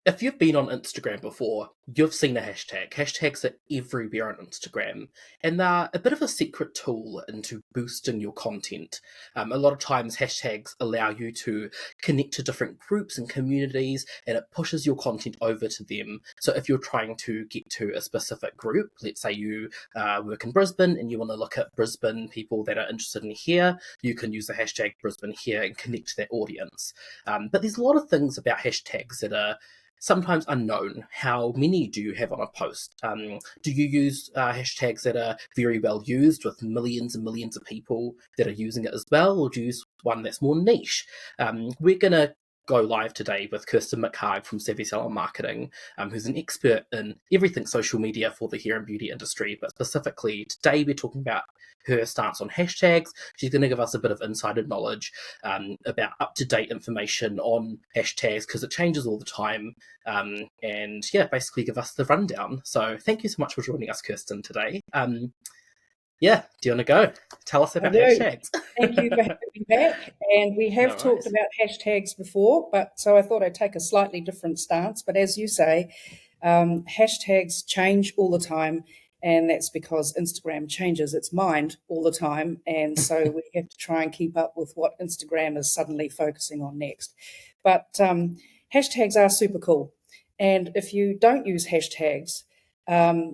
if you've been on Instagram before, you've seen a hashtag. Hashtags are everywhere on Instagram, and they're a bit of a secret tool into boosting your content. A lot of times, hashtags allow you to connect to different groups and communities, and it pushes your content over to them. So, if you're trying to get to a specific group, let's say you work in Brisbane and you want to look at Brisbane people that are interested in hair, you can use the hashtag Brisbane hair and connect to that audience. But there's a lot of things about hashtags that are sometimes unknown. How many do you have on a post? Do you use hashtags that are very well used with millions and millions of people that are using it as well, or do you use one that's more niche? We're going to go live today with Kirsten McHarg from Savvy Salon Marketing, who's an expert in everything social media for the hair and beauty industry. But specifically today, we're talking about her stance on hashtags. She's going to give us a bit of insider knowledge about up-to-date information on hashtags because it changes all the time. And yeah, basically give us the rundown. So thank you so much for joining us, Kirsten, today. Yeah, do you want to go? Tell us about hashtags. Thank you for having me back. And we have talked about hashtags before, but so I thought I'd take a slightly different stance. But as you say, hashtags change all the time, and that's because Instagram changes its mind all the time. And so we have to try and keep up with what Instagram is suddenly focusing on next. But hashtags are super cool. And if you don't use hashtags,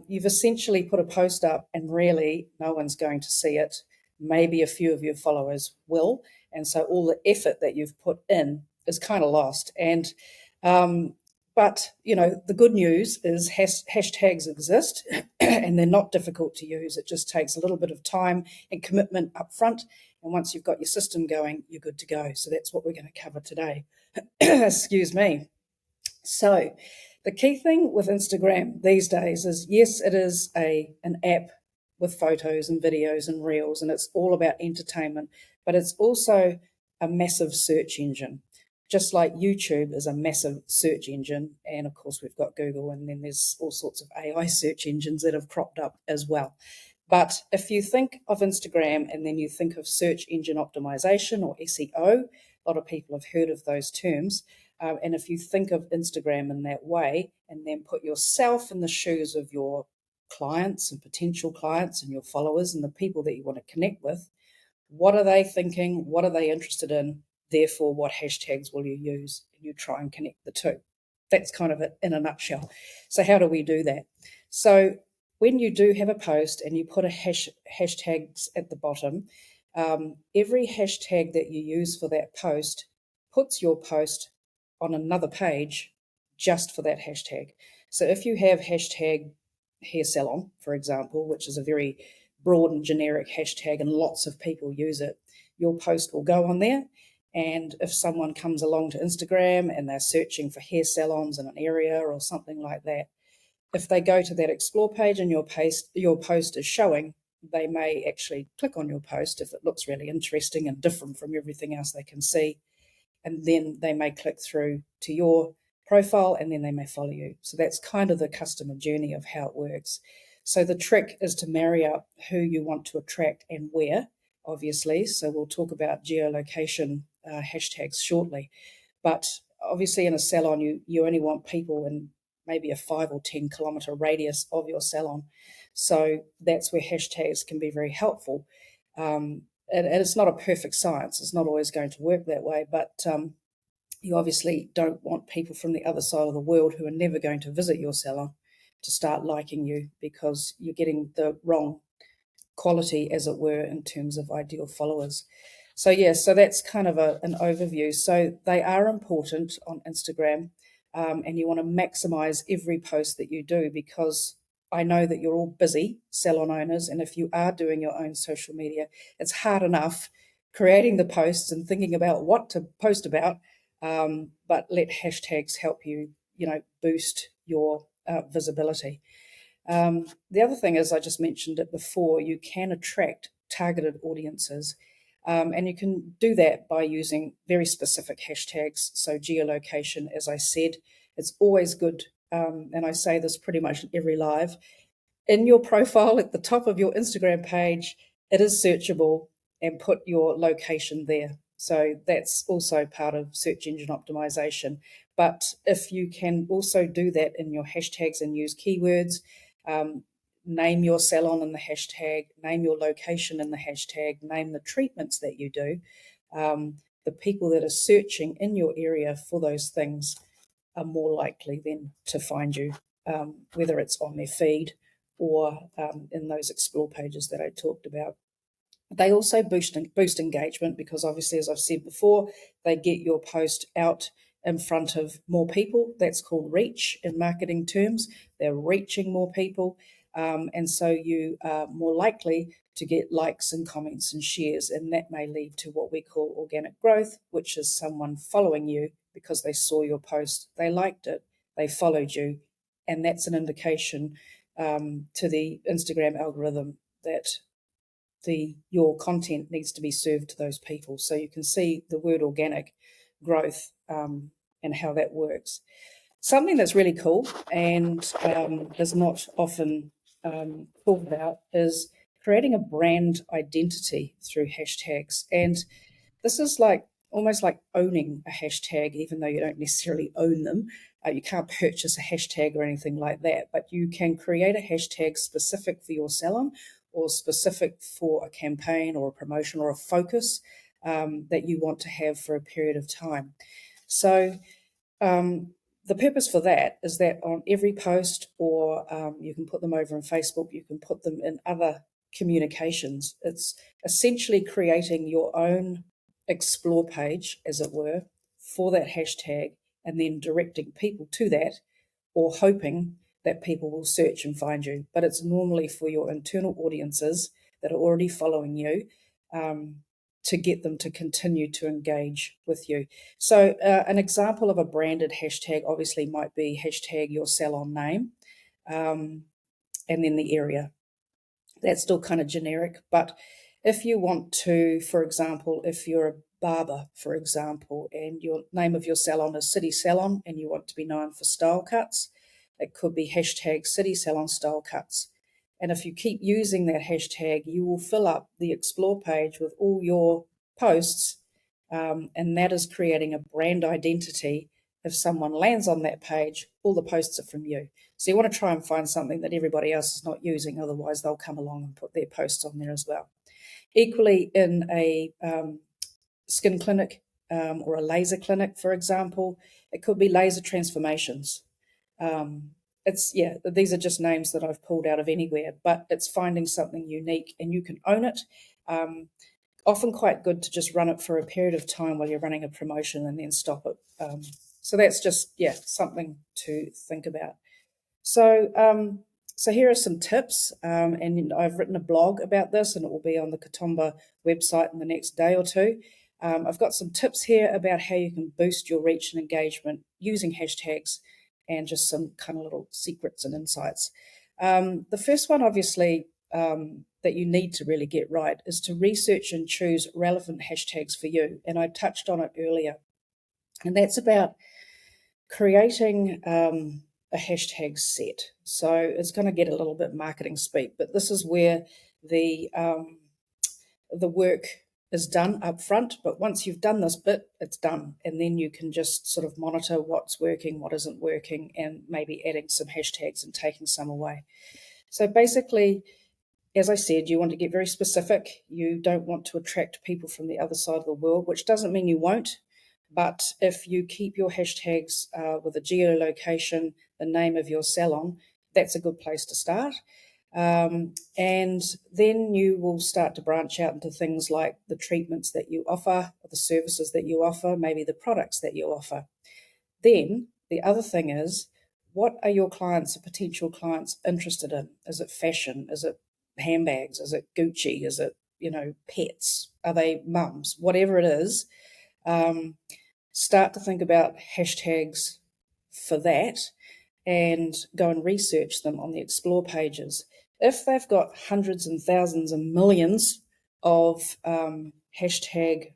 you've essentially put a post up and really no one's going to see it. Maybe a few of your followers will. And so all the effort that you've put in is kind of lost. And but, you know, the good news is hashtags exist and they're not difficult to use. It just takes a little bit of time and commitment up front. And once you've got your system going, you're good to go. So that's what we're going to cover today. Excuse me. So the key thing with Instagram these days is, yes, it is an app with photos and videos and reels, and it's all about entertainment, but it's also a massive search engine. Just like YouTube is a massive search engine, and of course we've got Google, and then there's all sorts of AI search engines that have cropped up as well. But if you think of Instagram and then you think of search engine optimization or SEO, a lot of people have heard of those terms. And if you think of Instagram in that way and then put yourself in the shoes of your clients and potential clients and your followers and the people that you want to connect with, what are they thinking? What are they interested in? Therefore, what hashtags will you use? And you try and connect the two. That's kind of it in a nutshell. So how do we do that? So when you do have a post and you put a hashtags at the bottom, every hashtag that you use for that post puts your post on another page just for that hashtag. So if you have hashtag hair salon, for example, which is a very broad and generic hashtag and lots of people use it, your post will go on there. And if someone comes along to Instagram and they're searching for hair salons in an area or something like that, if they go to that explore page and your post is showing, they may actually click on your post if it looks really interesting and different from everything else they can see. And then they may click through to your profile and then they may follow you. So that's kind of the customer journey of how it works. So the trick is to marry up who you want to attract and where, obviously. So we'll talk about geolocation hashtags shortly. But obviously in a salon, you only want people in maybe a 5 or 10 kilometre radius of your salon. So that's where hashtags can be very helpful. And it's not a perfect science. It's not always going to work that way, but you obviously don't want people from the other side of the world who are never going to visit your salon to start liking you because you're getting the wrong quality, as it were, in terms of ideal followers. So, yeah, so that's kind of an overview. So they are important on Instagram, and you want to maximize every post that you do because I know that you're all busy salon owners, and if you are doing your own social media, it's hard enough creating the posts and thinking about what to post about, but let hashtags help you, boost your visibility. The other thing is, I just mentioned it before, you can attract targeted audiences, and you can do that by using very specific hashtags. So geolocation, as I said, it's always good. And I say this pretty much in every live, in your profile at the top of your Instagram page, it is searchable and put your location there. So that's also part of search engine optimization. But if you can also do that in your hashtags and use keywords, name your salon in the hashtag, name your location in the hashtag, name the treatments that you do, the people that are searching in your area for those things are more likely then to find you, whether it's on their feed or in those explore pages that I talked about. They also boost engagement because obviously, as I've said before, they get your post out in front of more people. That's called reach in marketing terms. They're reaching more people. And so you are more likely to get likes and comments and shares. And that may lead to what we call organic growth, which is someone following you because they saw your post, they liked it, they followed you. And that's an indication to the Instagram algorithm that your content needs to be served to those people. So you can see the word organic growth and how that works. Something that's really cool and is not often talked about is creating a brand identity through hashtags. And this is like almost like owning a hashtag, even though you don't necessarily own them. You can't purchase a hashtag or anything like that, but you can create a hashtag specific for your salon or specific for a campaign or a promotion or a focus that you want to have for a period of time. So the purpose for that is that on every post, or you can put them over on Facebook, you can put them in other communications. It's essentially creating your own explore page, as it were, for that hashtag and then directing people to that or hoping that people will search and find you. But it's normally for your internal audiences that are already following you to get them to continue to engage with you. So an example of a branded hashtag obviously might be hashtag your salon name and then the area. That's still kind of generic, but if you want to, for example, if you're a barber, for example, and your name of your salon is City Salon and you want to be known for style cuts, it could be hashtag City Salon Style Cuts. And if you keep using that hashtag, you will fill up the explore page with all your posts, and that is creating a brand identity. If someone lands on that page, all the posts are from you. So you want to try and find something that everybody else is not using, otherwise they'll come along and put their posts on there as well. Equally, in a skin clinic or a laser clinic, for example, it could be laser transformations. These are just names that I've pulled out of anywhere, but it's finding something unique and you can own it. Often quite good to just run it for a period of time while you're running a promotion and then stop it. So that's just, something to think about. So here are some tips, and I've written a blog about this and it will be on the Kitomba website in the next day or two. I've got some tips here about how you can boost your reach and engagement using hashtags and just some kind of little secrets and insights. The first one, obviously, that you need to really get right is to research and choose relevant hashtags for you. And I touched on it earlier. And that's about creating a hashtag set. So it's going to get a little bit marketing speak, but this is where the work is done up front. But once you've done this bit, it's done. And then you can just sort of monitor what's working, what isn't working, and maybe adding some hashtags and taking some away. So basically, as I said, you want to get very specific. You don't want to attract people from the other side of the world, which doesn't mean you won't. But if you keep your hashtags with a geolocation, the name of your salon, that's a good place to start. And then you will start to branch out into things like the treatments that you offer, the services that you offer, maybe the products that you offer. Then the other thing is, what are your clients or potential clients interested in? Is it fashion? Is it handbags? Is it Gucci? Is it, pets? Are they mums? Whatever it is, start to think about hashtags for that and go and research them on the explore pages. If they've got hundreds and thousands and millions of hashtag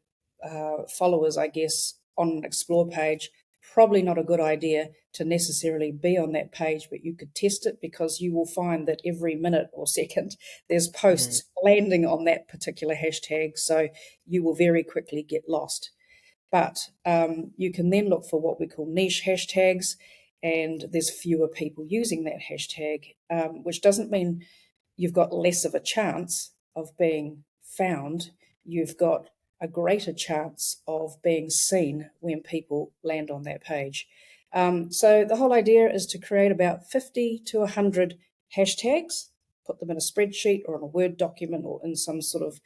followers, I guess, on an explore page, probably not a good idea to necessarily be on that page, but you could test it, because you will find that every minute or second there's posts landing on that particular hashtag. So you will very quickly get lost. But you can then look for what we call niche hashtags, and there's fewer people using that hashtag, which doesn't mean you've got less of a chance of being found. You've got a greater chance of being seen when people land on that page. So the whole idea is to create about 50 to 100 hashtags, put them in a spreadsheet or on a Word document or in some sort of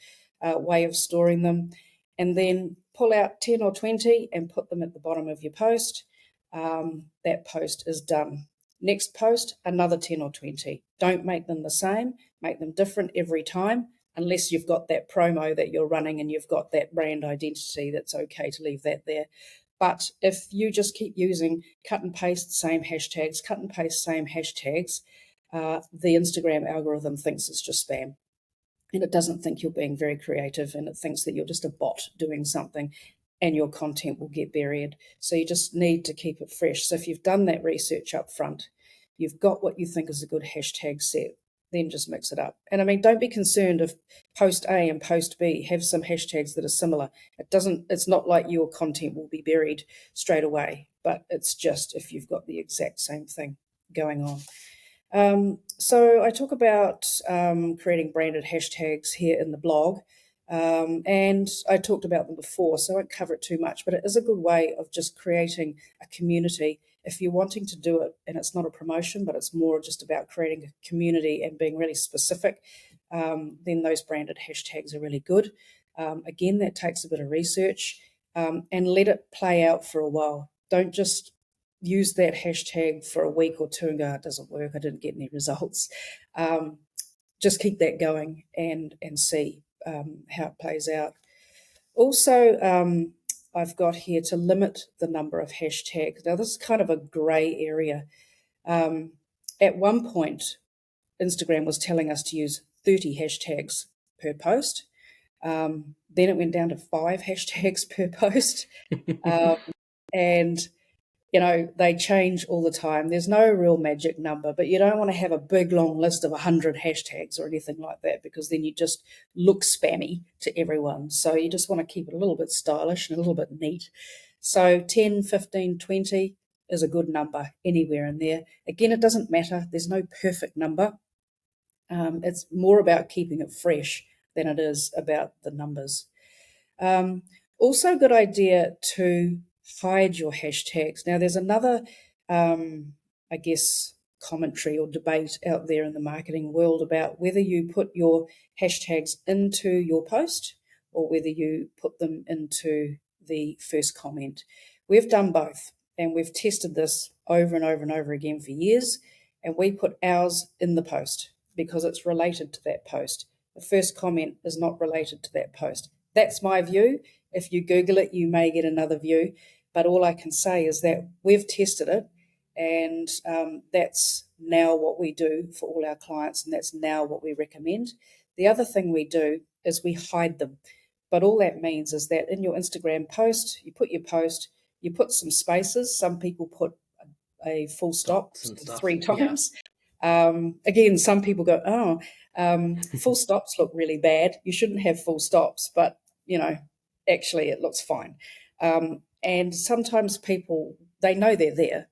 way of storing them, and then pull out 10 or 20 and put them at the bottom of your post. That post is done. Next post, another 10 or 20. Don't make them the same, make them different every time, unless you've got that promo that you're running and you've got that brand identity. That's okay to leave that there. But if you just keep using cut and paste same hashtags, the Instagram algorithm thinks it's just spam. And it doesn't think you're being very creative, and it thinks that you're just a bot doing something, and your content will get buried. So you just need to keep it fresh. So if you've done that research up front, you've got what you think is a good hashtag set, then just mix it up. And I mean, don't be concerned if post A and post B have some hashtags that are similar. It's not like your content will be buried straight away, but it's just if you've got the exact same thing going on. So I talk about creating branded hashtags here in the blog, and I talked about them before, so I won't cover it too much, but it is a good way of just creating a community. If you're wanting to do it, and it's not a promotion, but it's more just about creating a community and being really specific, then those branded hashtags are really good. Again, that takes a bit of research, and let it play out for a while. Don't just use that hashtag for a week or two and go, it doesn't work, I didn't get any results. Just keep that going and see how it plays out. Also, I've got here to limit the number of hashtags. Now, this is kind of a grey area. At one point, Instagram was telling us to use 30 hashtags per post. Then it went down to 5 hashtags per post. And they change all the time. There's no real magic number, but you don't want to have a big long list of 100 hashtags or anything like that, because then you just look spammy to everyone. So you just want to keep it a little bit stylish and a little bit neat. So 10, 15, 20 is a good number, anywhere in there. Again, it doesn't matter. There's no perfect number. It's more about keeping it fresh than it is about the numbers. Also, a good idea to hide your hashtags. Now, there's another, commentary or debate out there in the marketing world about whether you put your hashtags into your post or whether you put them into the first comment. We've done both, and we've tested this over and over and over again for years, and we put ours in the post because it's related to that post. The first comment is not related to that post. That's my view. If you Google it, you may get another view. But all I can say is that we've tested it, and that's now what we do for all our clients, and that's now what we recommend. The other thing we do is we hide them. But all that means is that in your Instagram post, you put your post, you put some spaces. Some people put a full stop 3 times. Yeah. Again, some people go, full stops look really bad. You shouldn't have full stops, but actually it looks fine. And sometimes people, they know they're there,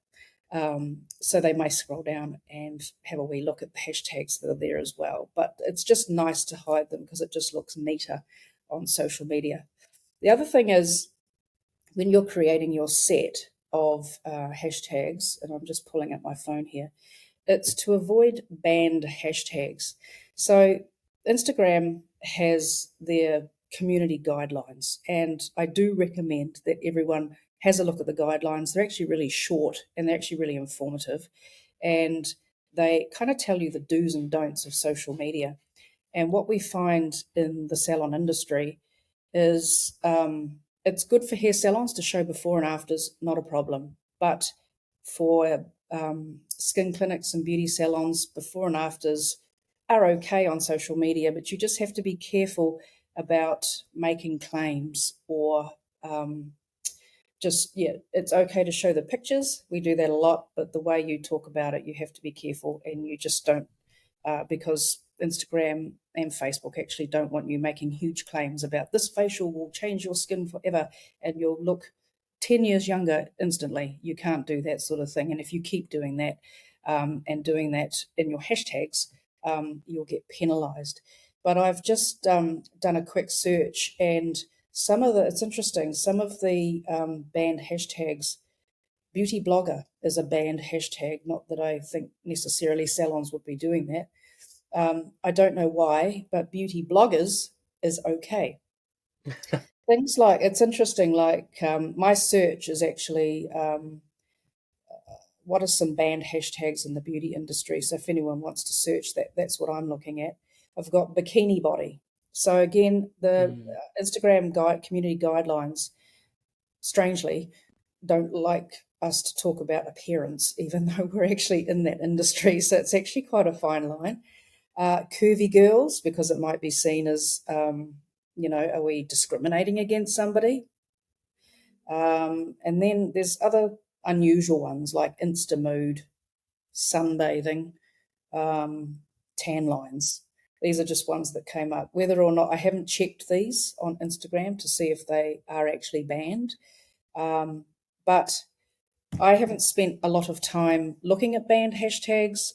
so they may scroll down and have a wee look at the hashtags that are there as well. But it's just nice to hide them because it just looks neater on social media. The other thing is, when you're creating your set of hashtags, and I'm just pulling up my phone here, it's to avoid banned hashtags. So Instagram has their community guidelines, and I do recommend that everyone has a look at the guidelines. They're actually really short and they're actually really informative, and they kind of tell you the do's and don'ts of social media. And what we find in the salon industry is it's good for hair salons to show before and afters, not a problem. But for skin clinics and beauty salons, before and afters are okay on social media, but you just have to be careful about making claims or just, yeah, it's okay to show the pictures. We do that a lot, but the way you talk about it, you have to be careful, and you just don't, because Instagram and Facebook actually don't want you making huge claims about this facial will change your skin forever and you'll look 10 years younger instantly. You can't do that sort of thing. And if you keep doing that, and doing that in your hashtags, you'll get penalized. But I've just done a quick search, and it's interesting, some of the banned hashtags, beauty blogger is a banned hashtag. Not that I think necessarily salons would be doing that. I don't know why, but beauty bloggers is okay. Things like, it's interesting, like my search is actually what are some banned hashtags in the beauty industry. So if anyone wants to search that, that's what I'm looking at. I've got bikini body. So again, the Instagram community guidelines, strangely, don't like us to talk about appearance, even though we're actually in that industry. So it's actually quite a fine line. Curvy girls, because it might be seen as, are we discriminating against somebody? And then there's other unusual ones like Insta mood, sunbathing, tan lines. These are just ones that came up. Whether or not, I haven't checked these on Instagram to see if they are actually banned. But I haven't spent a lot of time looking at banned hashtags.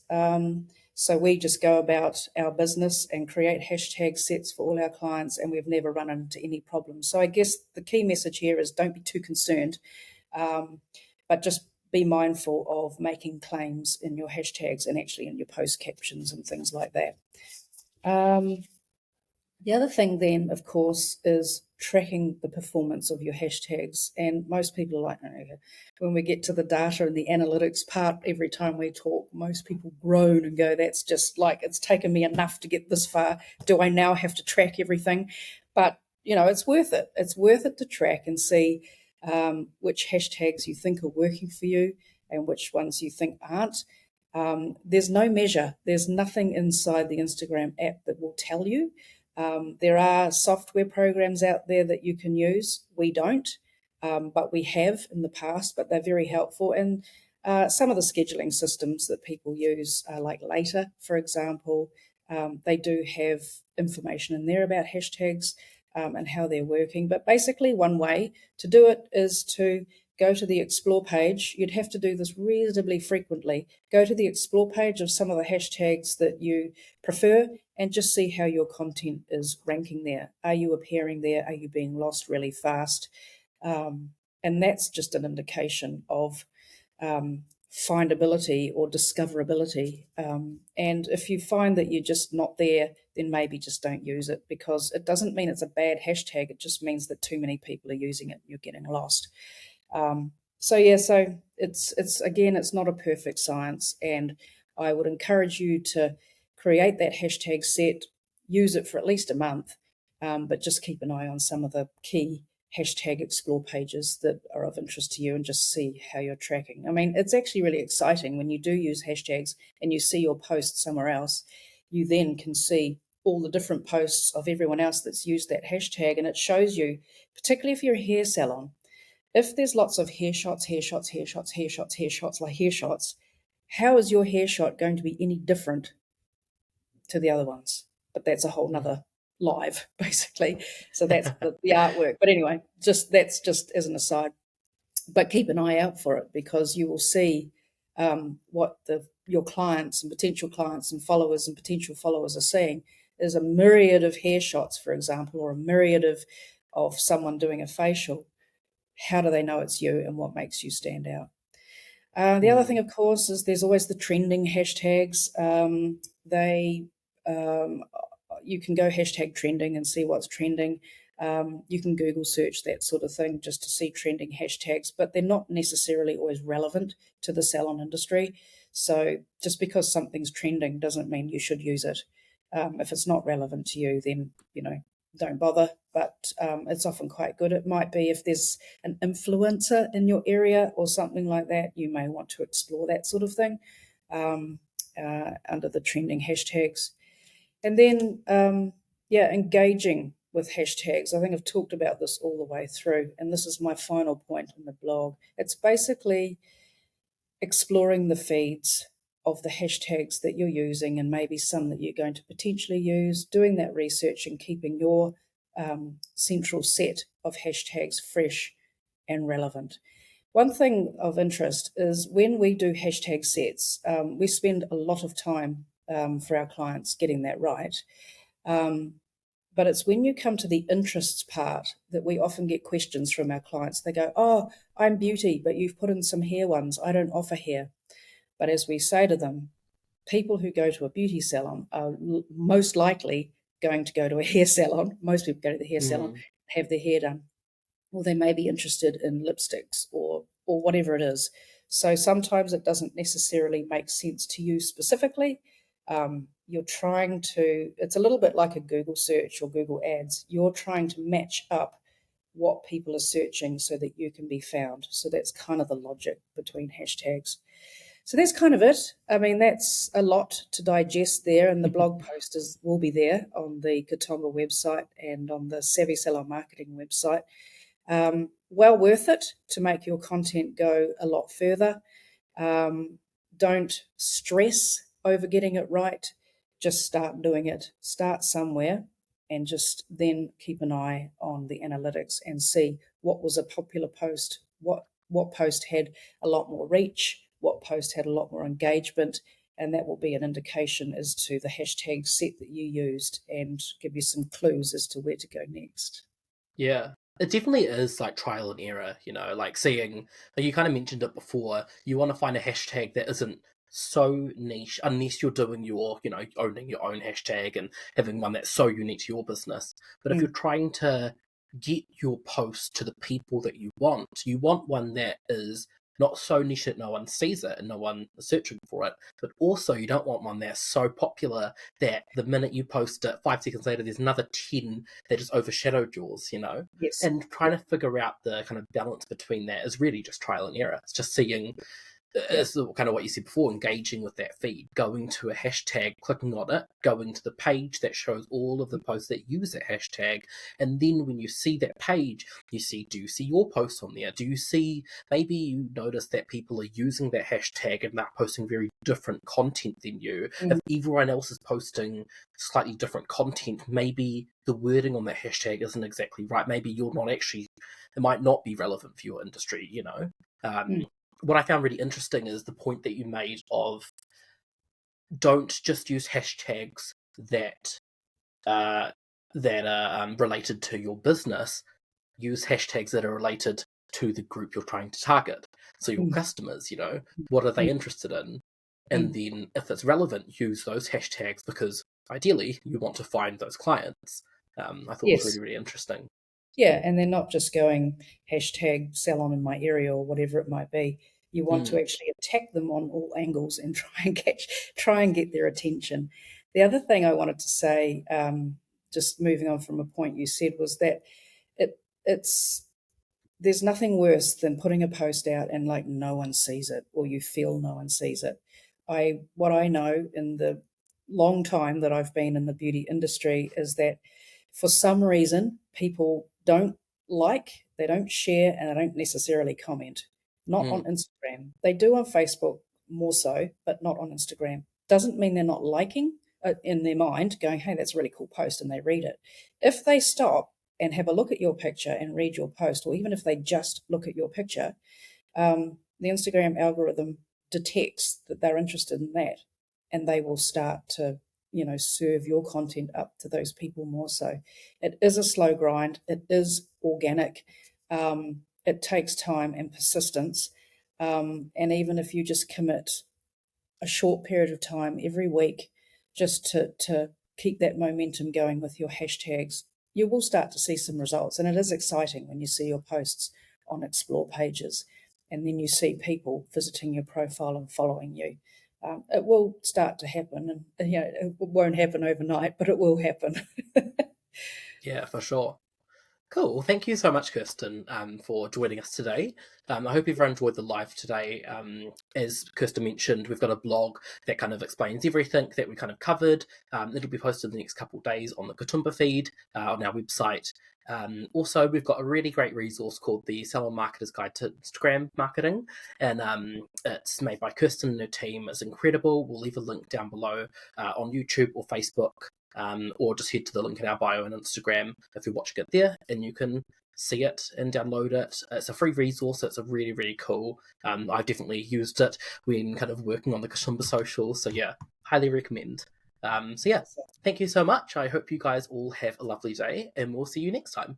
So we just go about our business and create hashtag sets for all our clients, and we've never run into any problems. So I guess the key message here is don't be too concerned, but just be mindful of making claims in your hashtags and actually in your post captions and things like that. The other thing then, of course, is tracking the performance of your hashtags. And most people are like, oh, when we get to the data and the analytics part, every time we talk, most people groan and go, that's just like, it's taken me enough to get this far. Do I now have to track everything? But, it's worth it. It's worth it to track and see which hashtags you think are working for you and which ones you think aren't. There's no measure. There's nothing inside the Instagram app that will tell you. There are software programs out there that you can use. We don't, but we have in the past, but they're very helpful. And some of the scheduling systems that people use, like Later, for example, they do have information in there about hashtags and how they're working. But basically, one way to do it is to go to the explore page. You'd have to do this reasonably frequently. Go to the explore page of some of the hashtags that you prefer and just see how your content is ranking there. Are you appearing there? Are you being lost really fast? And that's just an indication of findability or discoverability. And if you find that you're just not there, then maybe just don't use it, because it doesn't mean it's a bad hashtag. It just means that too many people are using it and you're getting lost. So it's not a perfect science, and I would encourage you to create that hashtag set, use it for at least a month, but just keep an eye on some of the key hashtag explore pages that are of interest to you and just see how you're tracking. I mean, it's actually really exciting when you do use hashtags and you see your post somewhere else. You then can see all the different posts of everyone else that's used that hashtag, and it shows you, particularly if you're a hair salon, if there's lots of hair shots, how is your hair shot going to be any different to the other ones? But that's a whole nother live, basically. So that's the artwork. But anyway, that's just as an aside. But keep an eye out for it, because you will see what your clients and potential clients and followers and potential followers are seeing. There's a myriad of hair shots, for example, or a myriad of someone doing a facial. How do they know it's you, and what makes you stand out? The other thing, of course, is there's always the trending hashtags. You can go hashtag trending and see what's trending. You can Google search that sort of thing just to see trending hashtags, but they're not necessarily always relevant to the salon industry. So just because something's trending doesn't mean you should use it. If it's not relevant to you, then, don't bother. But it's often quite good. It might be if there's an influencer in your area or something like that, you may want to explore that sort of thing under the trending hashtags. And then, engaging with hashtags. I think I've talked about this all the way through, and this is my final point in the blog. It's basically exploring the feeds of the hashtags that you're using and maybe some that you're going to potentially use, doing that research and keeping your central set of hashtags fresh and relevant. One thing of interest is when we do hashtag sets, we spend a lot of time for our clients getting that right. But it's when you come to the interests part that we often get questions from our clients. They go, "Oh, I'm beauty, but you've put in some hair ones. I don't offer hair." But as we say to them, people who go to a beauty salon are most likely going to go to a hair salon. Most people go to the hair salon, Mm. have their hair done, or they may be interested in lipsticks or whatever it is. So sometimes it doesn't necessarily make sense to you specifically. You're trying to, it's a little bit like a Google search or Google Ads. You're trying to match up what people are searching so that you can be found. So that's kind of the logic between hashtags. So that's kind of it. I mean, that's a lot to digest there, and the blog post will be there on the Kitomba website and on the Savvy Salon Marketing website. Well worth it to make your content go a lot further. Don't stress over getting it right. Just start doing it. Start somewhere and just then keep an eye on the analytics and see what was a popular post, what post had a lot more reach, what post had a lot more engagement, and that will be an indication as to the hashtag set that you used and give you some clues as to where to go next. Yeah. It definitely is like trial and error, like seeing, like you kind of mentioned it before, you want to find a hashtag that isn't so niche, unless you're doing your, owning your own hashtag and having one that's so unique to your business. But if you're Mm, trying to get your post to the people that you want one that is not so niche that no one sees it and no one is searching for it, but also you don't want one that's so popular that the minute you post it, 5 seconds later, there's another 10 that just overshadowed yours. yes. And trying to figure out the kind of balance between that is really just trial and error. It's just seeing, Yeah. it's kind of what you said before, engaging with that feed, going to a hashtag, clicking on it, going to the page that shows all of the posts that use that hashtag. And then when you see that page, do you see your posts on there? Do you see, maybe you notice that people are using that hashtag and they're posting very different content than you. If Mm, everyone else is posting slightly different content, maybe the wording on that hashtag isn't exactly right. Maybe you're not actually, it might not be relevant for your industry. mm, What I found really interesting is the point that you made of don't just use hashtags that uh, that are related to your business. Use hashtags that are related to the group you're trying to target. So your mm, customers, what are they mm, interested in? And mm. then if it's relevant, use those hashtags because ideally you want to find those clients. I thought was really, Yes. really interesting. Yeah, and they're not just going hashtag salon in my area or whatever it might be. You want to Mm, actually attack them on all angles and try and get their attention. The other thing I wanted to say, just moving on from a point you said, was that it's there's nothing worse than putting a post out and like no one sees it or you feel no one sees it. What I know in the long time that I've been in the beauty industry is that for some reason people don't like, they don't share, and they don't necessarily comment. Not on mm, Instagram. They do on Facebook more so, but not on Instagram. Doesn't mean they're not liking it in their mind, going, "Hey, that's a really cool post," and they read it. If they stop and have a look at your picture and read your post, or even if they just look at your picture, the Instagram algorithm detects that they're interested in that, and they will start to, serve your content up to those people more so. It is a slow grind. It is organic. It takes time and persistence. And even if you just commit a short period of time every week just to keep that momentum going with your hashtags, you will start to see some results. And it is exciting when you see your posts on explore pages and then you see people visiting your profile and following you. It will start to happen, and it won't happen overnight, but it will happen. yeah, for sure. Cool. Thank you so much, Kirsten, for joining us today. I hope everyone enjoyed the live today. As Kirsten mentioned, we've got a blog that kind of explains everything that we kind of covered. It'll be posted in the next couple of days on the Kitomba feed on our website. Also, we've got a really great resource called the Salon Marketer's Guide to Instagram Marketing, and it's made by Kirsten and her team. It's incredible. We'll leave a link down below on YouTube or Facebook. Or just head to the link in our bio on Instagram if you're watching it there, and you can see it and download it. It's a free resource. It's a really, really cool. I've definitely used it when kind of working on the Kitomba social. So yeah, highly recommend. So yeah, thank you so much. I hope you guys all have a lovely day, and we'll see you next time.